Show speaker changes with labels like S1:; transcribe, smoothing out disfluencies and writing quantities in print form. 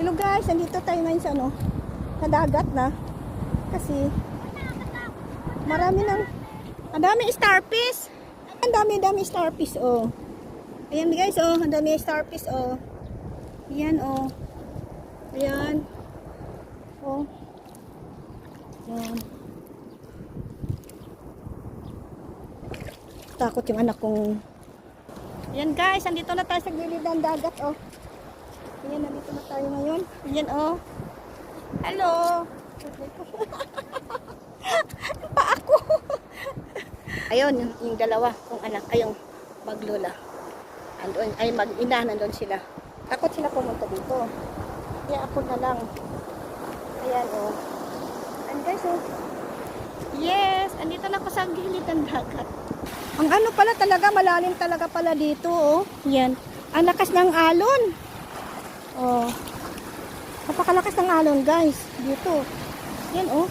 S1: Hello guys, nandito tayo ngayon sa sa dagat na. Kasi marami nang ang dami starfish. Ang dami starfish oh. Ayan guys oh, ang dami starfish oh. Ayan oh. Ayan. Oh. Ayan. Takot yung anak kong. Ayan guys, nandito na tayo sa gilid ng dagat oh. Ayan, nandito na tayo ngayon. Ayan oh. Hello. Pa ako. Ayun, yung dalawa kong anak, ayong maglola. Andun, ay mag-ina, nandun sila. Takot sila pumunta dito. Kaya ako na lang. Ayan oh. And guys oh. Yes, andito na ako sa gilid ng dagat. Ang ano pala talaga, malalim talaga pala dito oh. Yan. Ang lakas ng alon. Oh. Napakalakas ng alon guys. Dito. Yan oh.